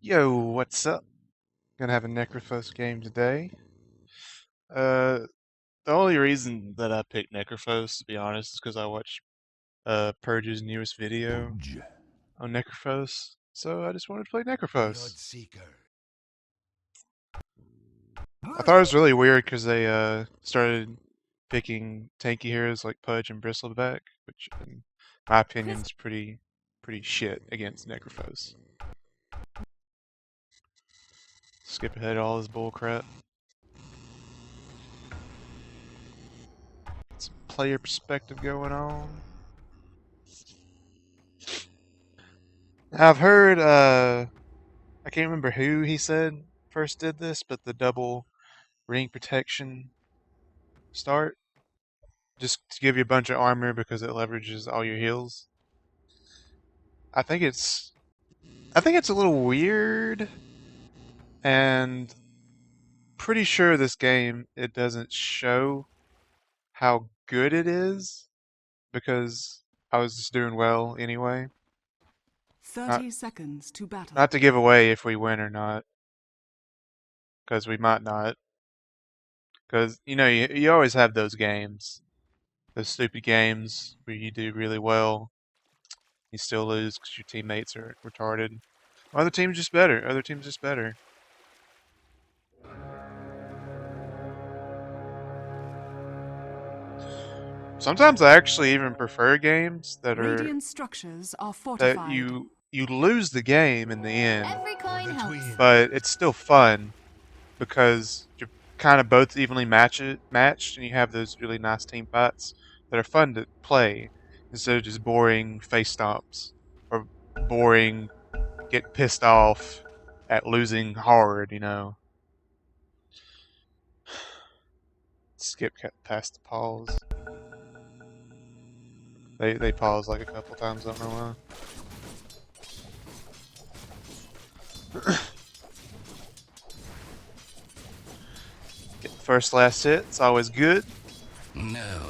Yo, what's up? Gonna have a Necrophos game today. Uh, the only reason that I picked Necrophos, to be honest, is because I watched Purge's newest video on Necrophos. So I just wanted to play Necrophos. I thought it was really weird because they started picking tanky heroes like Pudge and Bristleback, which in my opinion is pretty shit against Necrophos. Skip ahead all this bullcrap. Some player perspective going on. I've heard, I can't remember who he said first did this, but the double ring protection start. Just to give you a bunch of armor because it leverages all your heals. I think it's a little weird, and pretty sure this game, it doesn't show how good it is, because I was just doing well anyway. 30 seconds to battle. Not to give away if we win or not, because we might not. Because, you always have those games. Those stupid games where you do really well, you still lose because your teammates are retarded. Other team's just better. Other team's just better. Sometimes I actually even prefer games that are Radiant structures are fortified. that you lose the game in the end, Every coin helps. but it's still fun because you're kind of both evenly matched, and you have those really nice team fights that are fun to play instead of just boring face stomps or boring get pissed off at losing hard. Skip past the pause. They pause like a couple times, I don't know why. Get the first last hit, it's always good. No.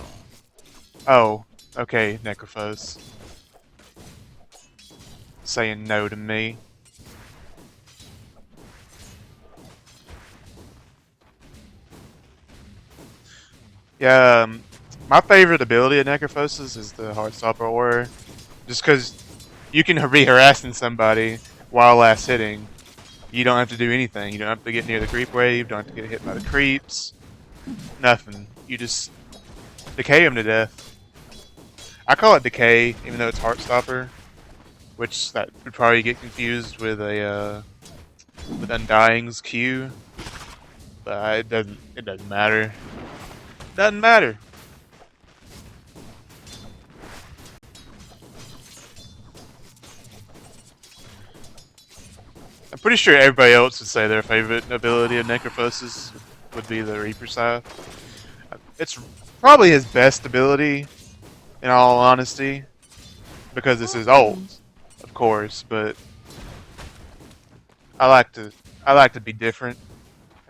Oh, okay, Necrophos. Saying no to me. Yeah, my favorite ability of Necrophos is the Heartstopper Aura. Just because you can be harassing somebody while last hitting. You don't have to do anything. You don't have to get near the creep wave, don't have to get hit by the creeps. Nothing. You just decay them to death. I call it decay, even though it's Heartstopper. Which that would probably get confused with with Undying's Q. But it doesn't matter. Doesn't matter. I'm pretty sure everybody else would say their favorite ability of Necrophos would be the Reaper Scythe. It's probably his best ability, in all honesty, because this is old, of course. But I like to be different.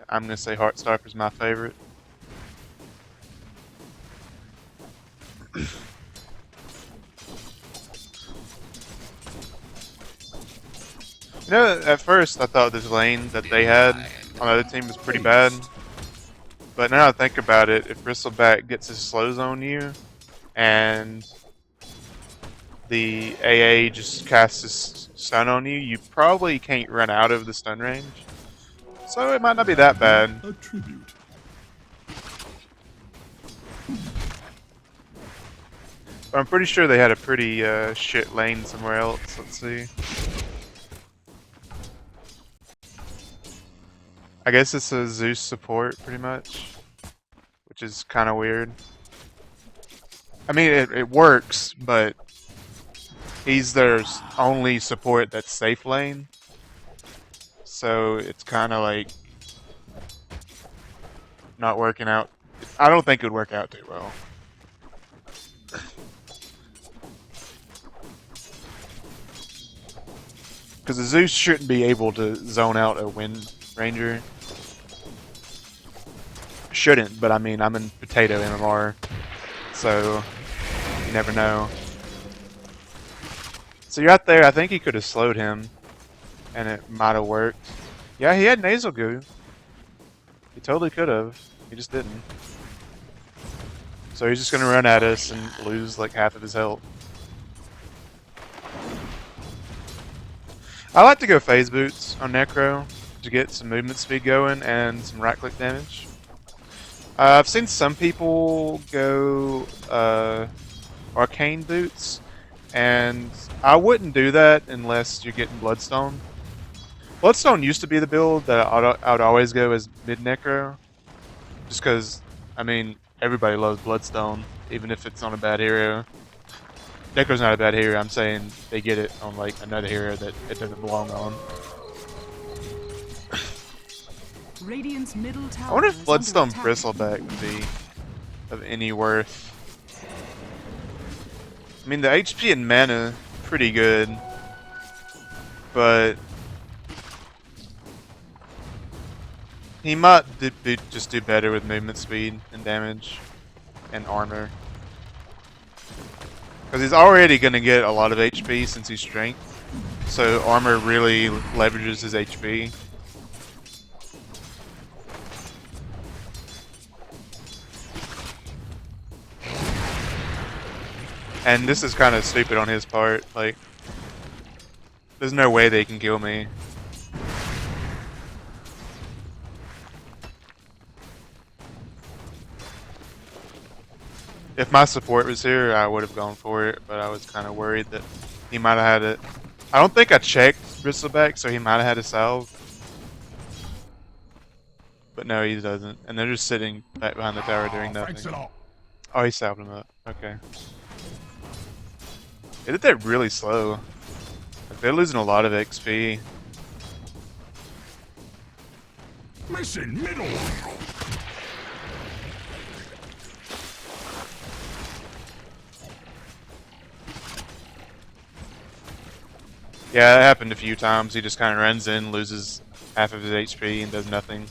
I'm gonna say Heartstopper's my favorite. At first I thought this lane that they had on the other team was pretty bad. But now I think about it, if Bristleback gets his slows on you, and the AA just casts his stun on you, you probably can't run out of the stun range. So it might not be that bad. A tribute. But I'm pretty sure they had a pretty shit lane somewhere else. Let's see. I guess it's a Zeus support, pretty much. Which is kind of weird. I mean, it works, but he's their only support that's safe lane. So it's kind of like not working out. I don't think it would work out too well. Because the Zeus shouldn't be able to zone out a Wind Ranger. Shouldn't, but I mean, I'm in Potato MMR, so you never know. So you're out there, I think he could have slowed him, and it might have worked. Yeah, he had nasal goo. He totally could have. He just didn't. So he's just gonna run at us and lose like half of his health. I like to go phase boots on Necro to get some movement speed going and some right click damage. I've seen some people go arcane boots, and I wouldn't do that unless you're getting Bloodstone. Bloodstone used to be the build that I would always go as mid Necro, just because, I mean, everybody loves Bloodstone, even if it's on a bad hero. Necro's not a bad hero, I'm saying they get it on like another hero that it doesn't belong on. Radiant's middle tower I wonder if is Bloodstone under attack. Bristleback would be of any worth. I mean, the HP and mana pretty good, but he might just do better with movement speed and damage and armor. Because he's already going to get a lot of HP since he's strength, so armor really leverages his HP. And this is kind of stupid on his part, like, there's no way they can kill me. If my support was here, I would have gone for it, but I was kind of worried that he might have had it. I don't think I checked Bristleback, so he might have had a salve. But no, he doesn't. And they're just sitting back behind the tower doing nothing. Oh, he salved him up. Okay. They did that really slow. Like, they're losing a lot of XP. Mission middle. Yeah, that happened a few times. He just kind of runs in, loses half of his HP, and does nothing.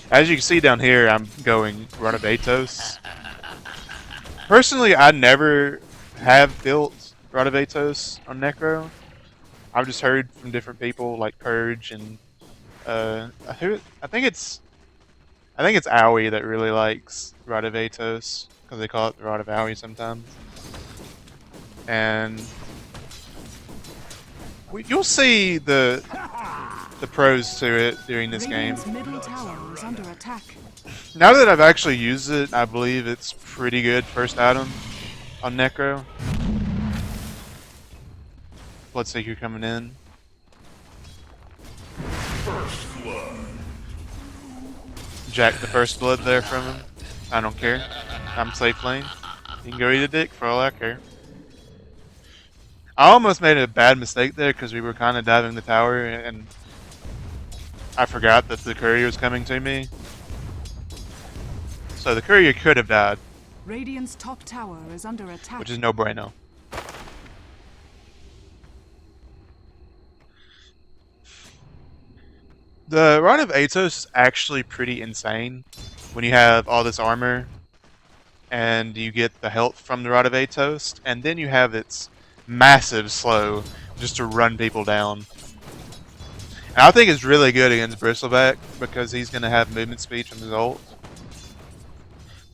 As you can see down here, I'm going Run of Atos. Personally, I never have built Rod of Atos on Necro. I've just heard from different people like Purge and I think it's Owie that really likes Rod of Atos because they call it the Rod of Owie sometimes. And you'll see the pros to it during this game. Radiant's middle tower is under attack. Now that I've actually used it, I believe it's pretty good first item on Necro. Bloodseeker coming in. First blood. Jack the first blood there from him. I don't care. I'm safe lane. You can go eat a dick for all I care. I almost made a bad mistake there because we were kind of diving the tower and I forgot that the courier was coming to me. So the courier could have died, Radiant's top tower is under attack. which is no bueno. The Rod of Atos is actually pretty insane when you have all this armor and you get the health from the Rod of Atos, and then you have its massive slow just to run people down. And I think it's really good against Bristleback because he's going to have movement speed from his ult.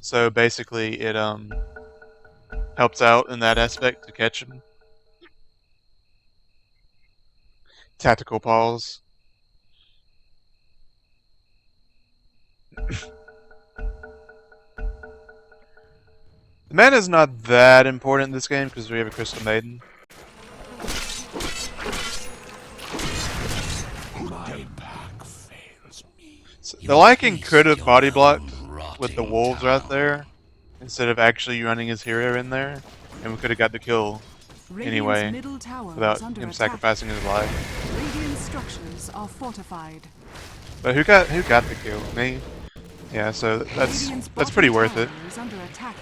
So basically it helps out in that aspect to catch him. Tactical pause. The mana is not that important in this game because we have a Crystal Maiden. My back fails me. So the Lycan could have body blocked with the wolves right there instead of actually running his hero in there, and we could have got the kill anyway Radiant's middle tower without is under him attack. sacrificing his life. Radiant structures are fortified. But who got the kill? Me? Yeah, so Radiant's that's pretty bottom worth it. tower is under attack.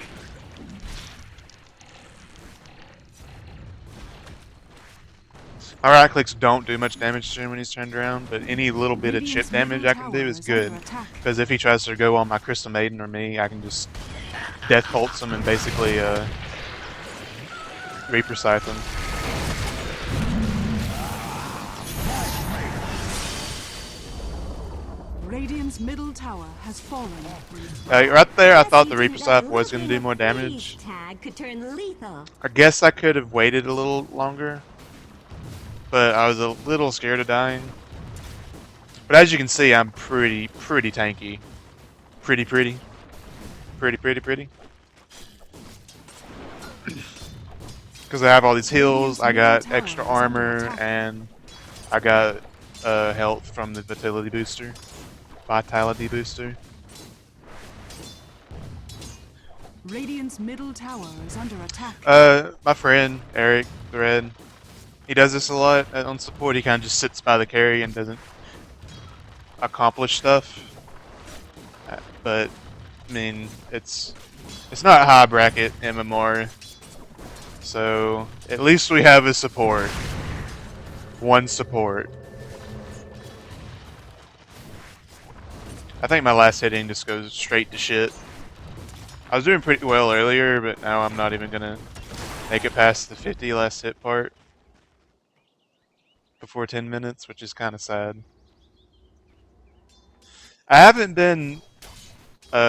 My right clicks don't do much damage to him when he's turned around, but any little bit of chip Radiant's damage middle I can do tower is is good. under attack. Because if he tries to go on my Crystal Maiden or me, I can just Death Pulse him and basically Reaper Scythe him. Radiant's middle tower has fallen. Right there, I Guess thought you the Reaper didn't know Staff was opening going to do a more freeze damage. tag could turn lethal. I guess I could have waited a little longer, but I was a little scared of dying. But as you can see, I'm pretty tanky. Pretty. Because I have all these heals, I got extra armor, and I got health from the Vitality Booster. Radiant's middle tower is under attack. My friend, Eric, the Red, he does this a lot on support. He kind of just sits by the carry and doesn't accomplish stuff. But, I mean, it's not high bracket MMR. So, at least we have a support. One support. I think my last hitting just goes straight to shit. I was doing pretty well earlier, but now I'm not even gonna make it past the 50 last hit part before 10 minutes, which is kind of sad. I haven't been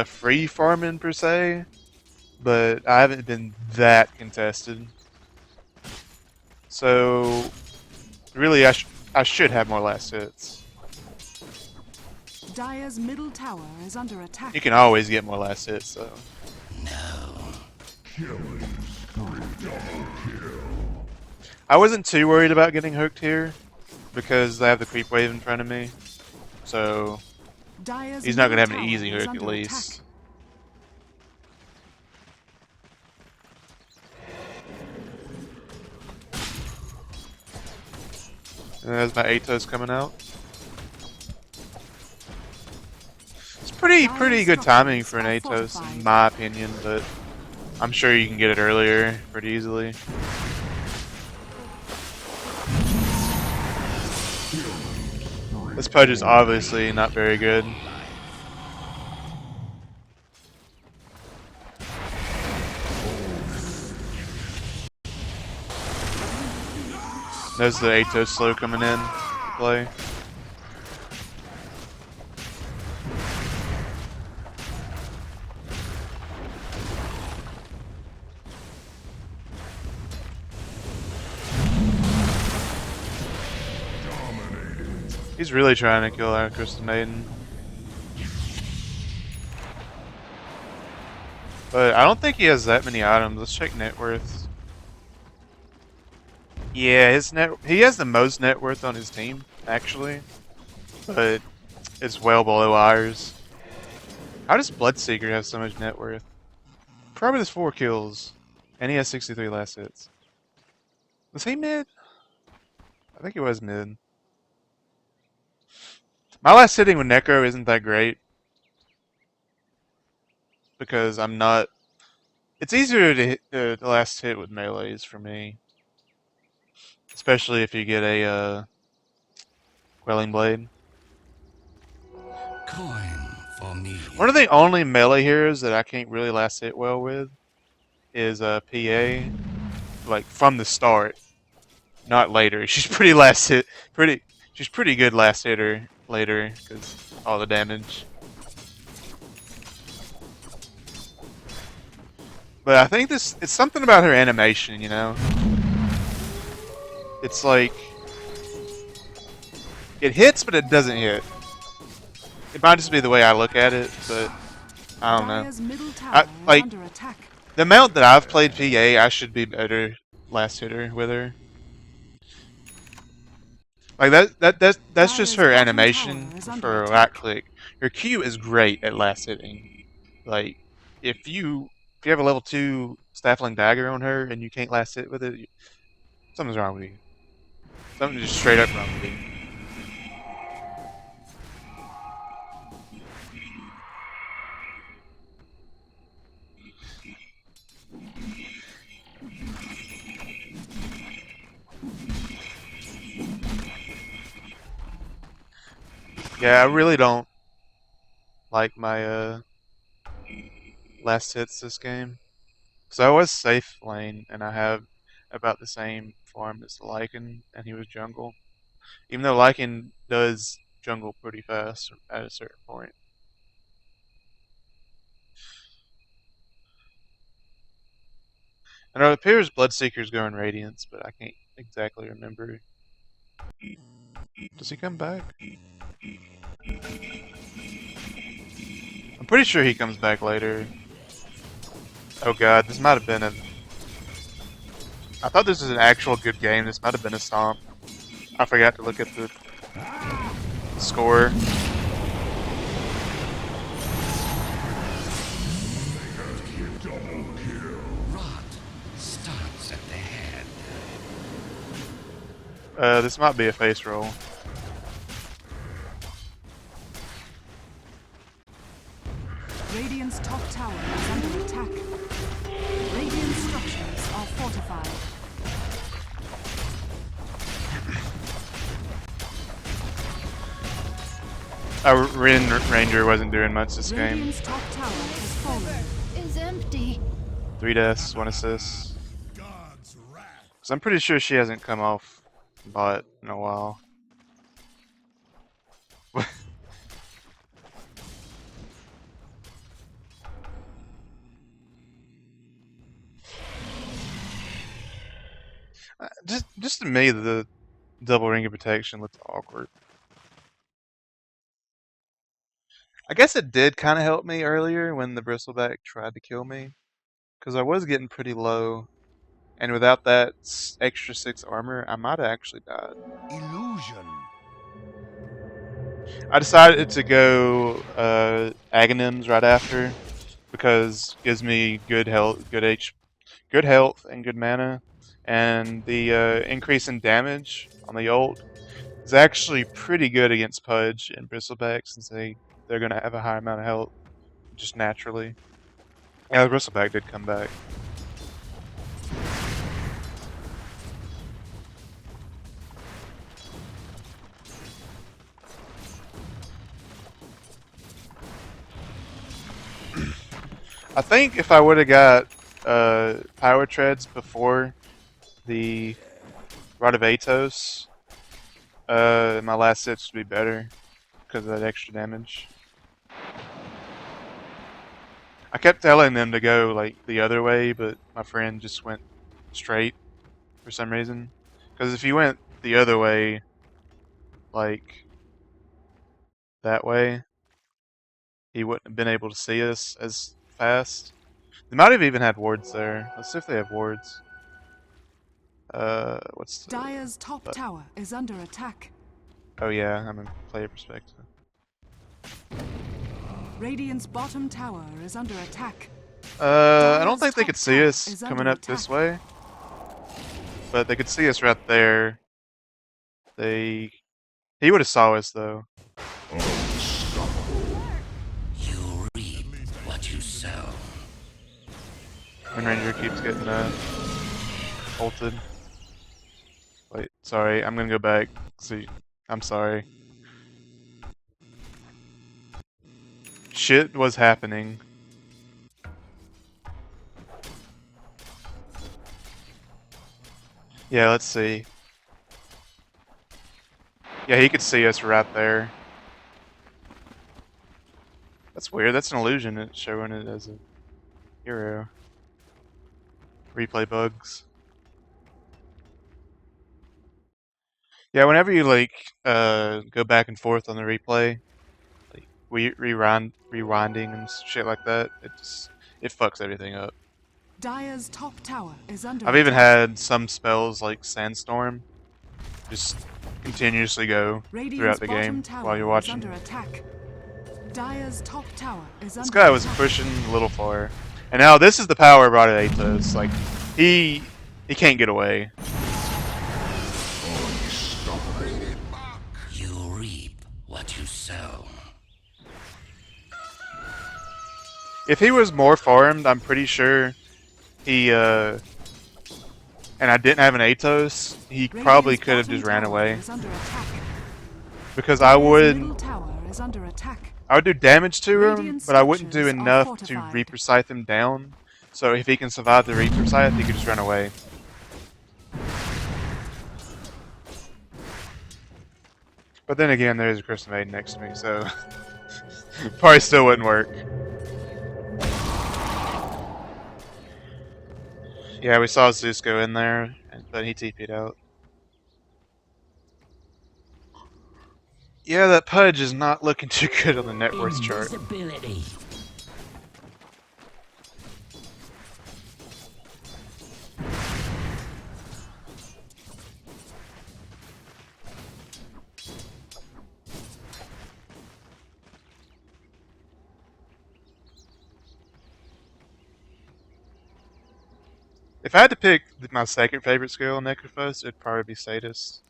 free farming per se, but I haven't been that contested. So, really, I should have more last hits. Dire's middle tower is under attack. You can always get more last hits, so. I wasn't too worried about getting hooked here because I have the creep wave in front of me. So Dire's he's not going to have middle an easy tower is hook at under least. attack. And there's my Atos coming out. It's pretty good timing for an Atos in my opinion, but I'm sure you can get it earlier pretty easily. This Pudge is obviously not very good. There's the Atos slow coming in to play. He's really trying to kill our Crystal Maiden. But I don't think he has that many items. Let's check net worth. Yeah, he has the most net worth on his team, actually. But it's well below ours. How does Bloodseeker have so much net worth? Probably has 4 kills. And he has 63 last hits. Was he mid? I think he was mid. My last hitting with Necro isn't that great. Because I'm not... It's easier to hit the last hit with melees for me. Especially if you get a Quelling Blade. Coin for me. One of the only melee heroes that I can't really last hit well with is PA. Like, from the start. Not later. She's pretty last hit. She's pretty good last hitter later, because all the damage. But I think it's something about her animation, you know? It's like, it hits, but it doesn't hit. It might just be the way I look at it, but I don't know. Dire's middle tower is Like, under attack. the amount that I've played PA, I should be better last hitter with her. Like that's just her animation for right click. Her Q is great at last hitting. Like if you have a level 2 Staffling Dagger on her and you can't last hit with it, something's wrong with you. Something just straight up wrong with you. Yeah, I really don't like my last hits this game. Because I was safe lane, and I have about the same farm as Lycan, and he was jungle. Even though Lycan does jungle pretty fast at a certain point. I know it appears Bloodseeker's going Radiance, but I can't exactly remember. Does he come back? I'm pretty sure he comes back later. Oh god, this might have been a... I thought this was an actual good game. This might have been a stomp. I forgot to look at the score. Rot starts at the head. This might be a face roll. Radiant's top tower is under attack. Radiant structures are fortified. Rin Ranger wasn't doing much this game. Radiant's top tower has fallen. Is empty. 3 deaths, 1 assist. God's wrath. Cause I'm pretty sure she hasn't come off bot in a while. Just to me, the double ring of protection looked awkward. I guess it did kind of help me earlier when the bristleback tried to kill me, because I was getting pretty low, and without that extra 6 armor, I might have actually died. Illusion. I decided to go Aghanims right after, because it gives me good health, good health, and good mana, and the increase in damage on the ult is actually pretty good against Pudge and Bristleback, since they're gonna have a high amount of health just naturally. Yeah, the Bristleback did come back. I think if I would have got Power Treads before the Rod of Atos, my last hits would be better because of that extra damage. I kept telling them to go like the other way, but my friend just went straight for some reason. Because if you went the other way, like that way, he wouldn't have been able to see us as fast. They might have even had wards there. Let's see if they have wards. What's the... Dire's top tower is under attack. Oh yeah, I'm in player perspective. Radiant's bottom tower is under attack. I don't think they could see us coming up this way. But they could see us right there. He would have saw us though. You reap what you sow. When Ranger keeps getting ulted. Wait, sorry, I'm gonna go back. See, I'm sorry. Shit was happening. Yeah, let's see. Yeah, he could see us right there. That's weird. That's an illusion. It's showing it as a hero. Replay bugs. Yeah, whenever you like go back and forth on the replay, like rewinding and shit like that, it fucks everything up. Dire's top tower is under I've even attack. had some spells like Sandstorm just continuously go throughout the game while you're watching. Under attack. Dire's top tower is This under guy was attack. pushing a little far. And now this is the power brought at Atos. Like he can't get away. You reap what you sow. If he was more farmed, I'm pretty sure he and I didn't have an Atos, he probably could have just ran away. Because I would do damage to him, but I wouldn't do enough to Reaper Scythe him down. So if he can survive the Reaper Scythe, he could just run away. But then again, there's a Crystal Maiden next to me, so probably still wouldn't work. Yeah, we saw Zeus go in there, but he TP'd out. Yeah, that Pudge is not looking too good on the net worth chart. Invisibility. If I had to pick my second favorite skill in Nercophos, it'd probably be Sadist.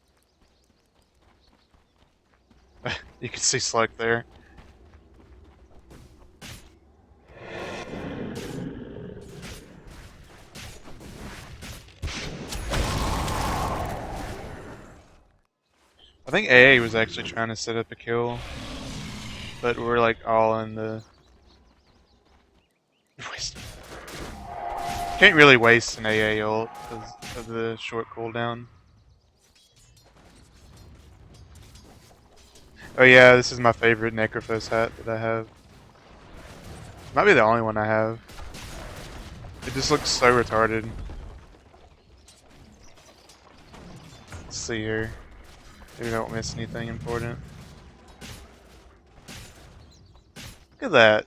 You can see Slug there. I think AA was actually trying to set up a kill, but we're like all in the... Can't really waste an AA ult because of the short cooldown. Oh yeah, this is my favorite Nercophos hat that I have. Might be the only one I have. It just looks so retarded. Let's see here. Maybe don't miss anything important. Look at that.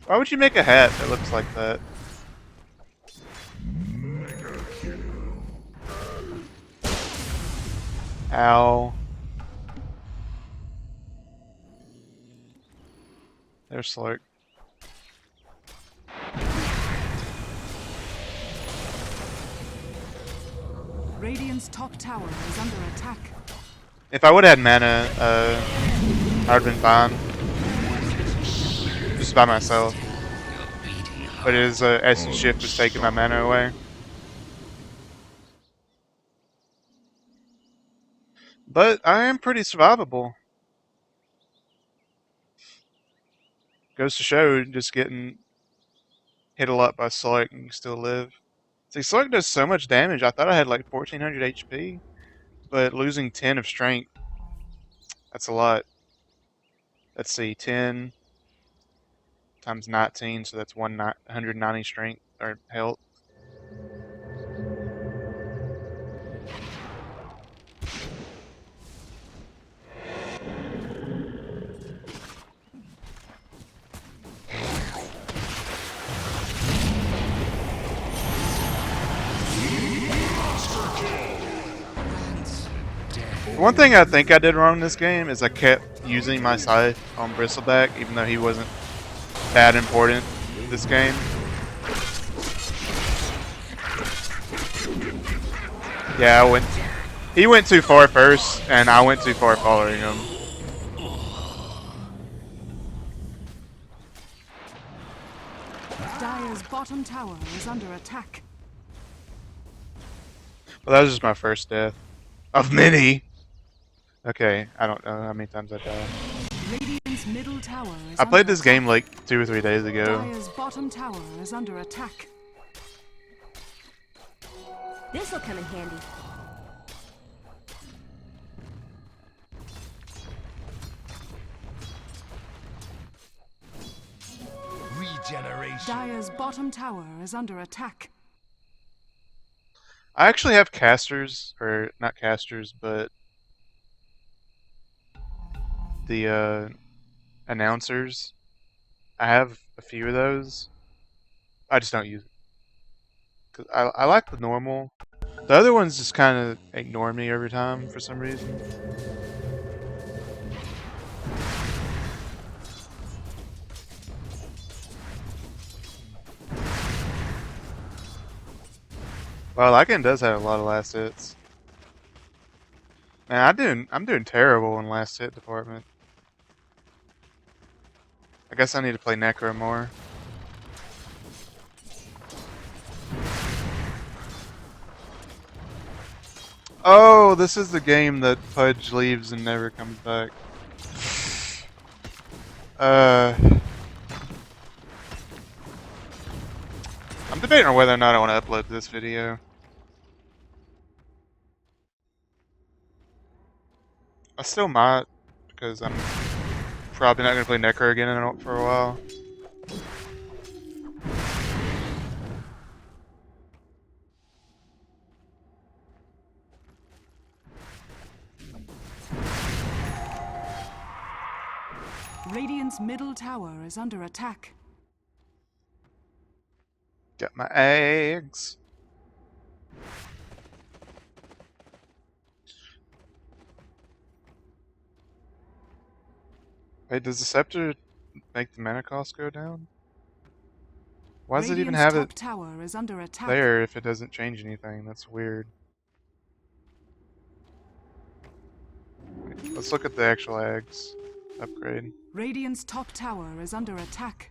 Why would you make a hat that looks like that? Ow. There's Slark. Radiant's top tower is under attack. If I would have had mana, I would have been fine. Just by myself. But his essence shift was taking my mana away. But I am pretty survivable. Goes to show, just getting hit a lot by Slark and still live. See, Slark does so much damage. I thought I had like 1400 HP, but losing 10 of strength, that's a lot. Let's see, 10 times 19, so that's 190 strength or health. One thing I think I did wrong in this game is I kept using my scythe on Bristleback, even though he wasn't that important this game. Yeah, he went too far first, and I went too far following him. Dire's bottom tower is under attack. Well, that was just my first death. Of many! Okay, I don't know how many times I died. Radiant's middle tower is I played under this game attack. like 2 or 3 days ago. Dire's bottom tower is under attack. This'll come in handy. Regeneration. Dire's bottom tower is under attack. I actually have casters, or not casters, but the announcers. I have a few of those. I just don't use it. 'Cause I like the normal. The other ones just kind of ignore me every time for some reason. Well, Lycan does have a lot of last hits. Man, I'm doing terrible in last hit department. I guess I need to play Necro more. Oh, this is the game that Pudge leaves and never comes back. I'm debating on whether or not I want to upload this video. I still might, because I'm probably not going to play Necro again for a while. Radiant's middle tower is under attack. Got my eggs. Wait, does the scepter make the mana cost go down? Why does it even Radiant's have top it tower is under attack. there if it doesn't change anything? That's weird. Wait, let's look at the actual eggs upgrade. Radiant's top tower is under attack.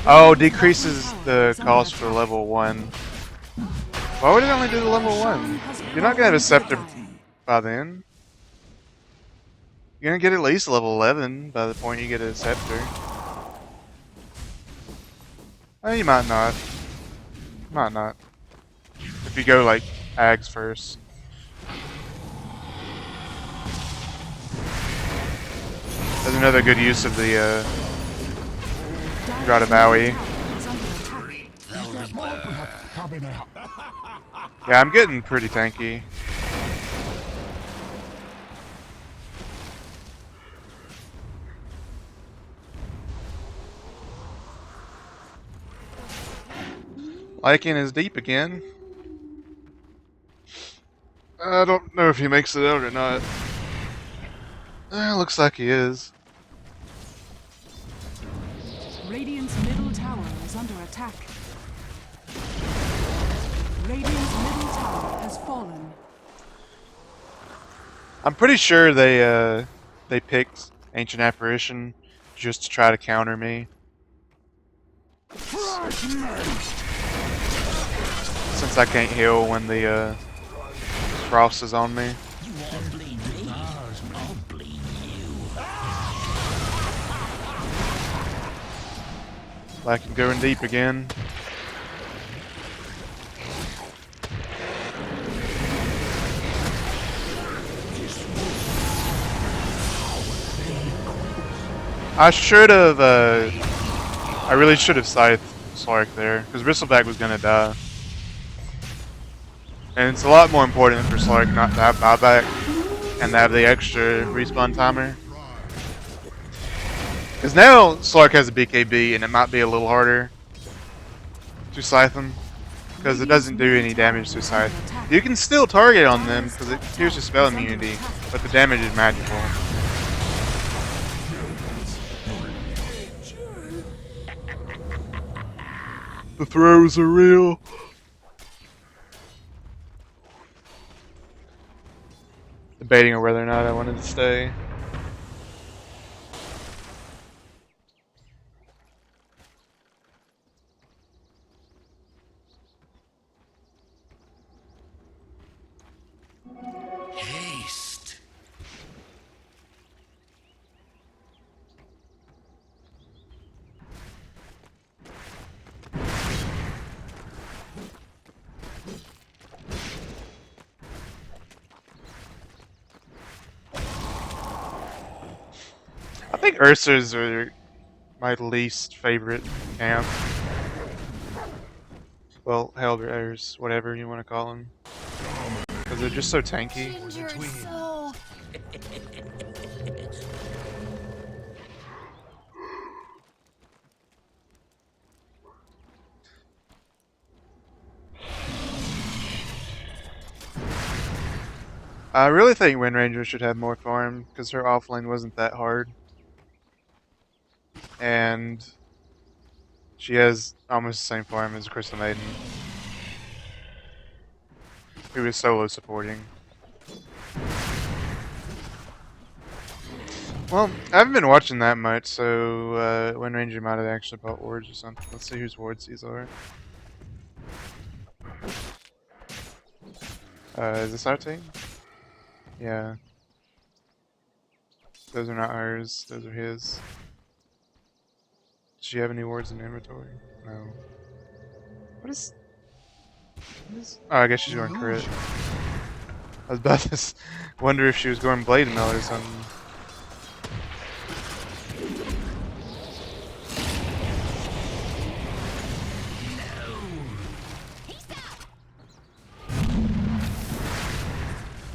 Oh, decreases the cost for level 1. Why would it only do the level 1? You're not gonna have a scepter by then. You're gonna get at least level 11 by the point you get a scepter. Oh, you might not. Might not. If you go like Ags first. That's another good use of the Bowie. Yeah, I'm getting pretty tanky. Lycan is deep again. I don't know if he makes it out or not. Looks like he is. Radiant's middle tower is under attack. Radiant's middle tower has fallen. I'm pretty sure they picked Ancient Apparition just to try to counter me. Since I can't heal when the frost is on me. You won't bleed me. I'll bleed you. Like I'm going deep again. I should have, I really should have scythed Slark there, because Bristleback was gonna die. And it's a lot more important for Slark not to have buyback and to have the extra respawn timer. Because now Slark has a BKB and it might be a little harder to scythe him, because it doesn't do any damage to scythe. You can still target on them because it pierces spell immunity, but the damage is magical. The throws are real. Debating on whether or not I wanted to stay. Haste. I think Ursas are my least favorite camp. Well, Hellbearers, whatever you want to call them. Because they're just so tanky. I really think Wind Ranger should have more farm, because her offlane wasn't that hard. And she has almost the same farm as Crystal Maiden, who is solo supporting. Well, I haven't been watching that much, so Wind Ranger might have actually bought wards or something. Let's see whose wards these are. Is this our team? Yeah. Those are not hers, those are his. Does she have any wards in inventory? No. What is... Oh, I guess she's going crit. I was about to wonder if she was going blade mail or something.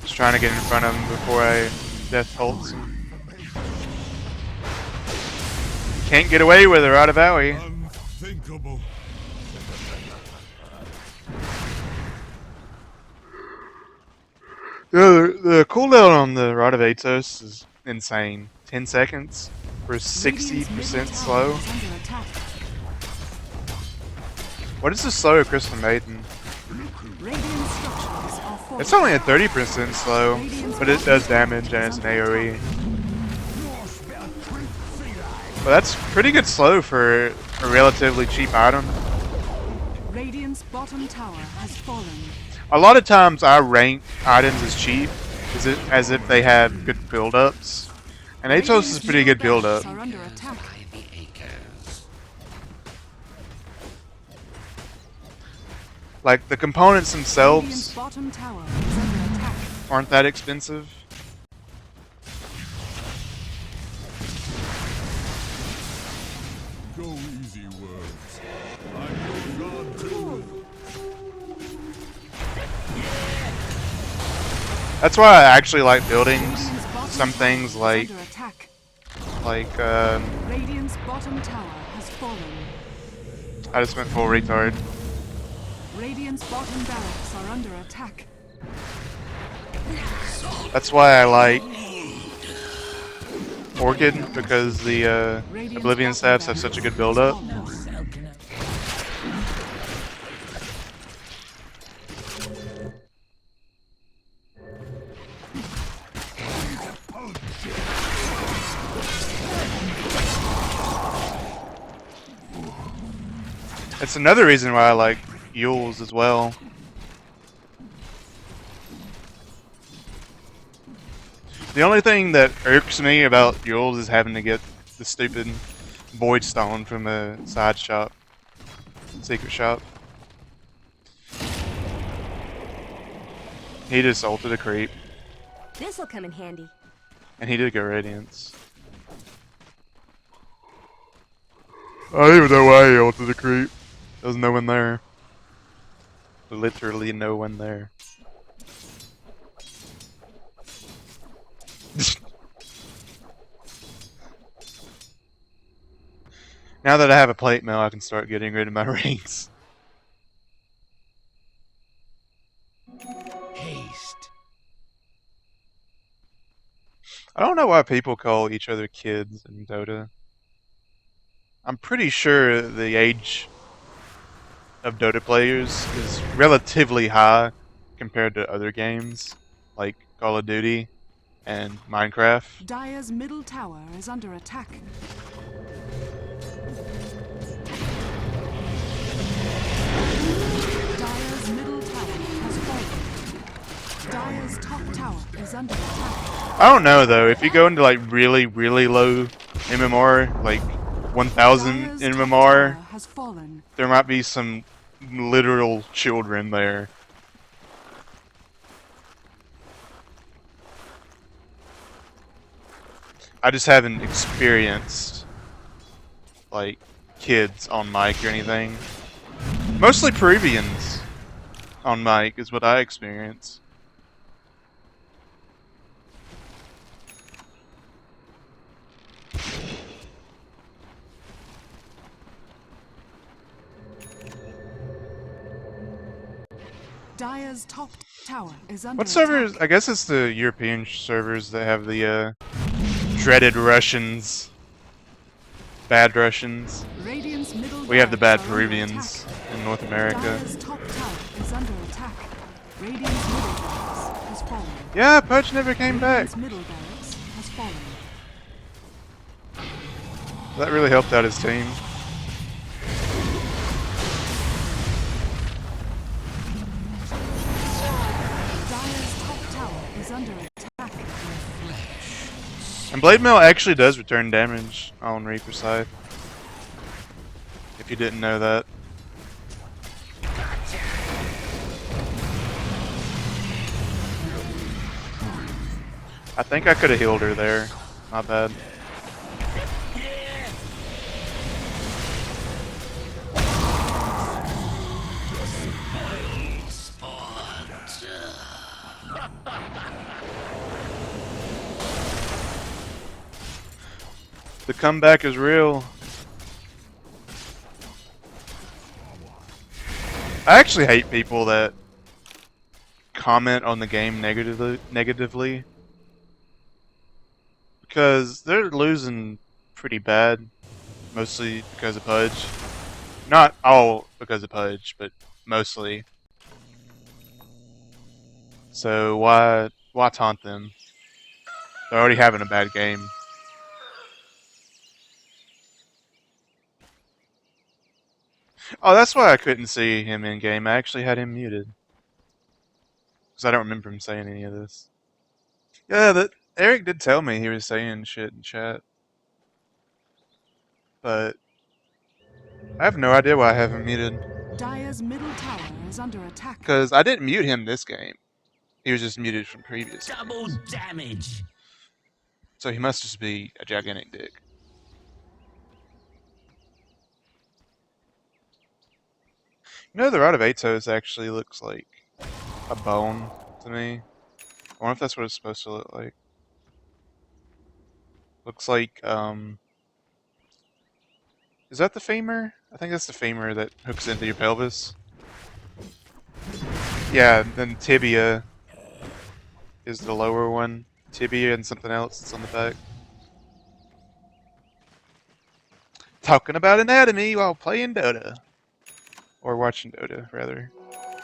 Just trying to get in front of him before I death ults him. Can't get away with her out of Owie. Unthinkable. The cooldown on the Rod of Atos is insane. 10 seconds for 60% slow. What is the slow of Crystal Maiden? It's only at 30% slow, but it does damage and it's an AoE. But that's pretty good slow for a relatively cheap item. Radiant's bottom tower has fallen. A lot of times I rank items as cheap as if they have good build-ups. And Atos is pretty good build-up. Are under attack. By the acres. Like, the components Radiant's themselves bottom tower is under attack. aren't that expensive. Go easy, words. I'm your god too. That's why I actually like building Radiant's bottom some tower things is like under attack. Radiant's bottom tower has fallen. I just went full retard. Radiant's bottom barracks are under attack. That's why I like Orchid, because the Oblivion staffs have such a good build-up. It's another reason why I like Yules as well. The only thing that irks me about Yules is having to get the stupid Void Stone from a side shop. Secret shop. He just ulted a creep. This'll come in handy. And he did go Radiance. I don't even know why he ulted a creep. There's no one there. Literally no one there. Now that I have a plate mail, I can start getting rid of my rings. Haste. I don't know why people call each other kids in Dota. I'm pretty sure the age of Dota players is relatively high compared to other games like Call of Duty and Minecraft. Dire's middle tower is under attack. Dire's middle tower has fallen. Dire's top tower is under attack. I don't know though, if you go into like really low MMR, like 1000 Dire's top MMR, tower has fallen. there might be some literal children there. I just haven't experienced like kids on mic or anything. Mostly Peruvians on mic is what I experience. Dire's top tower is under What attack. servers? I guess it's the European servers that have the dreaded Russians. Bad Russians. Radiant's middle We have the bad barracks are under Peruvians attack. in North America. Dire's top tower is under attack. Radiant's middle barracks has fallen. Yeah, Pudge never came back. Radiant's middle barracks has fallen. That really helped out his team. Dire's top tower is under attack. And Blade Mail actually does return damage on Reaper side. If you didn't know that. I think I could have healed her there. My bad. The comeback is real. I actually hate people that comment on the game negatively because they're losing pretty bad, mostly because of Pudge. Not all because of Pudge, but mostly. So why taunt them? They're already having a bad game. Oh, that's why I couldn't see him in game. I actually had him muted because I don't remember him saying any of this. Yeah, that Eric did tell me he was saying shit in chat, but I have no idea why I have him muted. Dire's middle tower is under attack. Because I didn't mute him this game. He was just muted from previous Double games. damage. So he must just be a gigantic dick. You know, the Rod of Atos actually looks like a bone to me. I wonder if that's what it's supposed to look like. Looks like, is that the femur? I think that's the femur that hooks into your pelvis. Yeah, then tibia is the lower one. Tibia and something else that's on the back. Talking about anatomy while playing Dota. Or watching Dota, rather.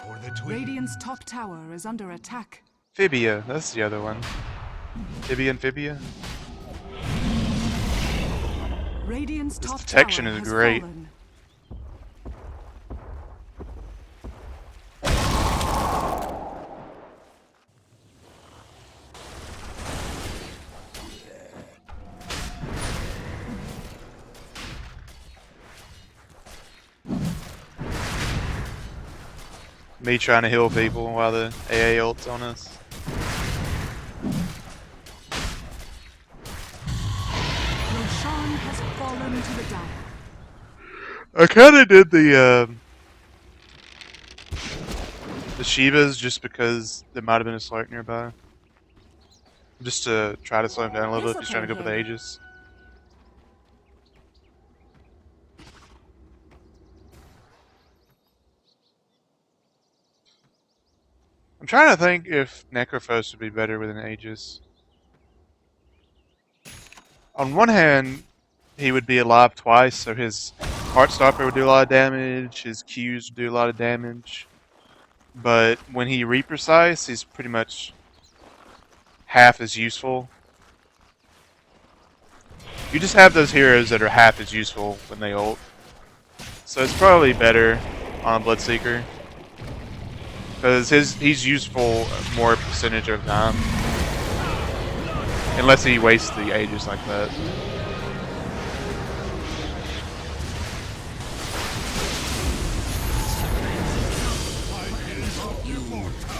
For the twin. Radiant's top tower is under attack. Fibia, that's the other one. Tibia and Fibia. Radiant's This top detection tower is has great. fallen. Me trying to heal people while the AA ult's on us. Roshan has fallen to the dire. I kinda did the Shivas just because there might have been a Slark nearby. Just to try to slow him down a little bit if he's trying to go for the Aegis. I'm trying to think if Nercophos would be better with an Aegis. On one hand, he would be alive twice, so his Heartstopper would do a lot of damage, his Qs would do a lot of damage. But when he reprecise, he's pretty much half as useful. You just have those heroes that are half as useful when they ult. So it's probably better on a Bloodseeker. Because he's useful more percentage of time. Unless he wastes the Aegis like that.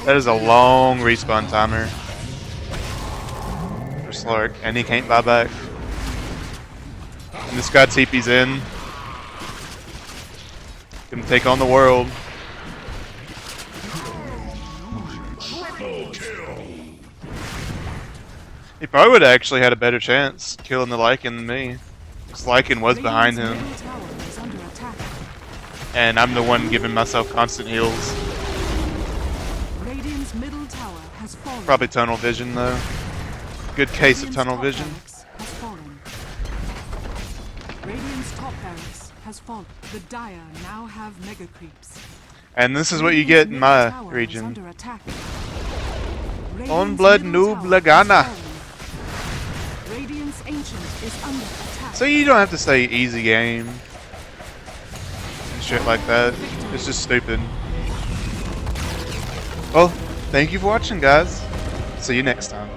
That is a long respawn timer for Slark, and he can't buy back. And this guy TP's in. Can take on the world. He probably would have actually had a better chance killing the Lycan than me. Because Lycan was behind him. Radiant's middle tower is under attack. And I'm the one giving myself constant heals. Radiant's middle tower has fallen. Probably tunnel vision though. Good case of Radiant's tunnel top vision. barracks has fallen. Radiant's top barracks has fallen. The Dire now have mega creeps. And this is what you get in my region. On blood noob Lagana. Radiant's ancient is under attack. So you don't have to say easy game. And shit like that. It's just stupid. Well, thank you for watching guys. See you next time.